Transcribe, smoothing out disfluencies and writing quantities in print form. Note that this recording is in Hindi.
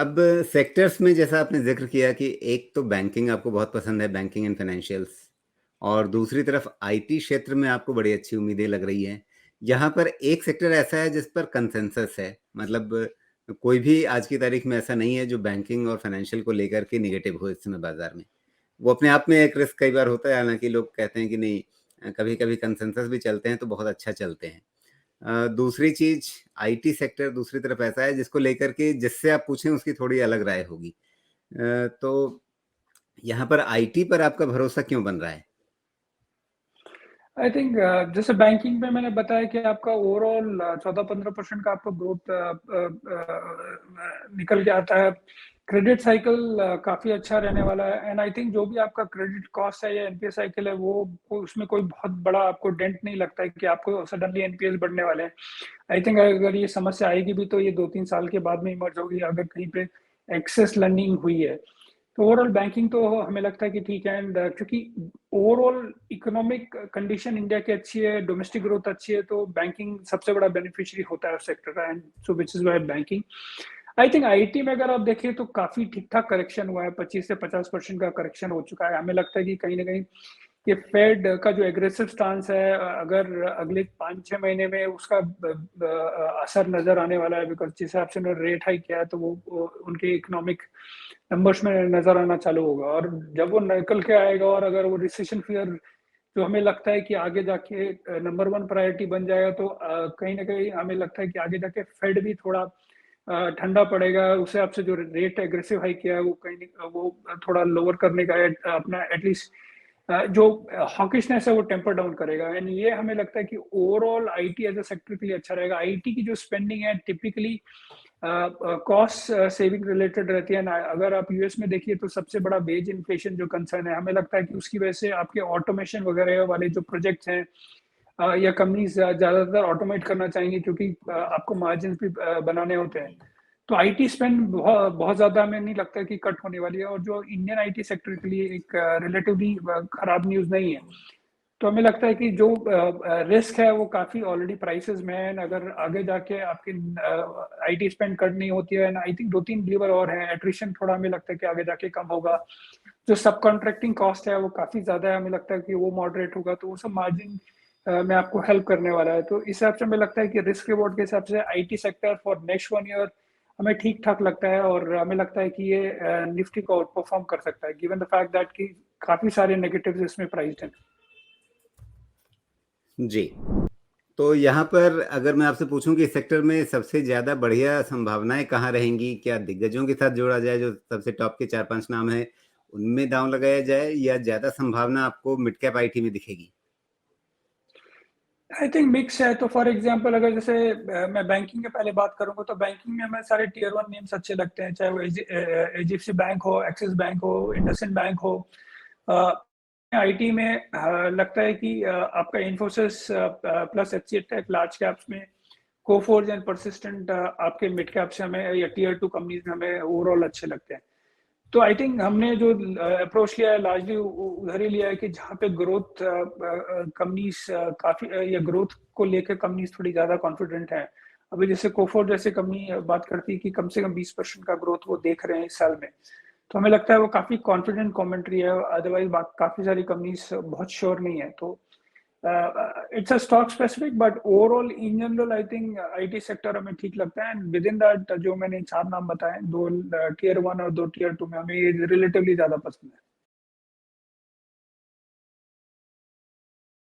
अब सेक्टर्स में जैसा आपने ज़िक्र किया कि एक तो बैंकिंग आपको बहुत पसंद है, बैंकिंग एंड फाइनेंशियल्स और दूसरी तरफ आईटी क्षेत्र में आपको बड़ी अच्छी उम्मीदें लग रही हैं। यहाँ पर एक सेक्टर ऐसा है जिस पर कंसेंसस है, मतलब कोई भी आज की तारीख में ऐसा नहीं है जो बैंकिंग और फाइनेंशियल को लेकर के नेगेटिव हो इस समय बाज़ार में। वो अपने आप में एक रिस्क कई बार होता है, हालाँकि लोग कहते हैं कि नहीं कभी-कभी कंसेंसस भी चलते हैं तो बहुत अच्छा चलते हैं। दूसरी चीज़ आईटी सेक्टर दूसरी तरफ ऐसा है जिसको लेकर के जिससे आप पूछें उसकी थोड़ी अलग राय होगी। तो यहाँ पर आईटी पर आपका भरोसा क्यों बन रहा है? आई थिंक जैसे बैंकिंग में मैंने बताया कि आपका ओवरऑल 14-15% का आपका ग्रोथ निकल के आता है। क्रेडिट साइकिल काफ़ी अच्छा रहने वाला है एंड आई थिंक जो भी आपका क्रेडिट कॉस्ट है या एनपीए साइकिल है वो उसमें कोई बहुत बड़ा आपको डेंट नहीं लगता है कि आपको सडनली एनपीएस बढ़ने वाले हैं। आई थिंक अगर ये समस्या आएगी भी तो ये 2-3 साल के बाद में इमर्ज होगी अगर कहीं पे एक्सेस लर्निंग हुई है। तो ओवरऑल बैंकिंग तो हमें लगता है कि ठीक है एंड क्योंकि ओवरऑल इकोनॉमिक कंडीशन इंडिया की अच्छी है, डोमेस्टिक ग्रोथ अच्छी है, तो बैंकिंग सबसे बड़ा बेनिफिशियरी होता है उस सेक्टर का and so which is why banking. I think IT में अगर आप देखें तो काफी ठीक-ठाक करेक्शन हुआ है, 25 से 50% का करेक्शन हो चुका है। हमें लगता है कि कहीं न कहीं ये फेड का जो एग्रेसिव स्टांस है अगर अगले 5-6 महीने में उसका असर नज़र आने वाला है बिकॉज़ जिस हिसाब से उन्होंने रेट हाइक किया है तो वो उनके इकोनॉमिक नंबर्स में नज़र आना चालू होगा और जब वो निकल के आएगा और अगर वो रिसेशन फ़ियर जो हमें लगता है कि आगे जाके नंबर 1 प्रायोरिटी बन जाएगा तो कहीं न कहीं हमें लगता है कि आगे जाके फेड भी थोड़ा ठंडा पड़ेगा। उस हिसाब से जो रेट एग्रेसिव हाइक किया है वो कहीं न वो थोड़ा लोअर करने का अपना एटलीस्ट जो हॉकिशनेस है वो टेम्पर डाउन करेगा एंड ये हमें लगता है कि overall IT as a sector के लिए अच्छा रहेगा। आईटी की जो स्पेंडिंग है टिपिकली कॉस्ट सेविंग रिलेटेड रहती है ना। अगर आप यूएस में देखिए तो सबसे बड़ा वेज इन्फ्लेशन जो कंसर्न है हमें लगता है कि उसकी वजह से आपके ऑटोमेशन वगैरह वाले जो प्रोजेक्ट्स हैं या कंपनीज ज़्यादातर ऑटोमेट करना चाहेंगी क्योंकि आपको मार्जिन भी बनाने होते हैं। तो आईटी स्पेंड बहुत बहुत ज़्यादा हमें नहीं लगता कि कट होने वाली है और जो इंडियन आईटी सेक्टर के लिए एक रिलेटिवली खराब न्यूज़ नहीं है। तो हमें लगता है कि जो रिस्क है वो काफ़ी ऑलरेडी प्राइसेस में है एंड अगर आगे जाके आपकी आईटी स्पेंड कट नहीं होती है एंड आई थिंक 2-3 लीवर और हैं। एट्रिशन थोड़ा हमें लगता है कि आगे जाके कम होगा। जो सब कॉन्ट्रैक्टिंग कॉस्ट है वो काफ़ी ज़्यादा है, हमें लगता है कि वो मॉडरेट होगा तो वो सब मार्जिन में आपको हेल्प करने वाला है। तो इस हिसाब से हमें लगता है कि रिस्क रिवॉर्ड के हिसाब से IT sector for next 1 year हमें ठीक-ठाक लगता है और हमें लगता है कि ये निफ्टी को आउट परफॉर्म कर सकता है गिवन द फैक्ट दैट कि काफ़ी सारे नेगेटिव्स इसमें प्राइस्ड हैं। जी। तो यहाँ पर अगर मैं आपसे पूछूँ कि इस सेक्टर में सबसे ज़्यादा बढ़िया संभावनाएँ कहाँ रहेंगी? क्या दिग्गजों के साथ जोड़ा जाए जो सबसे टॉप के 4-5 नाम हैं, उनमें दाँव लगाया जाए या ज़्यादा संभावना आपको मिड कैप आईटी में दिखेगी? आई थिंक मिक्स है तो फॉर एग्जांपल अगर जैसे मैं बैंकिंग के पहले बात करूंगा तो बैंकिंग में हमें सारे टियर 1 नेम्स अच्छे लगते हैं चाहे वो एचडीएफसी बैंक हो, एक्सिस बैंक हो, इंडसइंड बैंक हो। आईटी में लगता है कि आपका Infosys plus HCL Tech large caps में कोफोर्ज एंड परसिस्टेंट आपके मिड कैप से हमें या टियर 2 कंपनीज में हमें ओवरऑल अच्छे लगते हैं। तो आई थिंक हमने जो अप्रोच लिया है लार्जली उधर ही लिया है कि जहाँ पे ग्रोथ कंपनीज काफी या ग्रोथ को लेकर कंपनीज थोड़ी ज्यादा कॉन्फिडेंट है। अभी जैसे कोफोर्ड जैसे कंपनी बात करती है कि कम से कम 20% का ग्रोथ वो देख रहे हैं इस साल में। तो हमें लगता है वो काफी कॉन्फिडेंट कमेंट्री है, अदरवाइज काफी सारी कंपनीज बहुत श्योर नहीं है। तो it's a stock specific but overall in general I think IT sector हमें ठीक लगता है एंड विद इन दैट जो मैंने 4 नाम बताए, 2 टियर 1 और 2 टियर 2 में हमें ये रिलेटिवली ज्यादा पसंद है।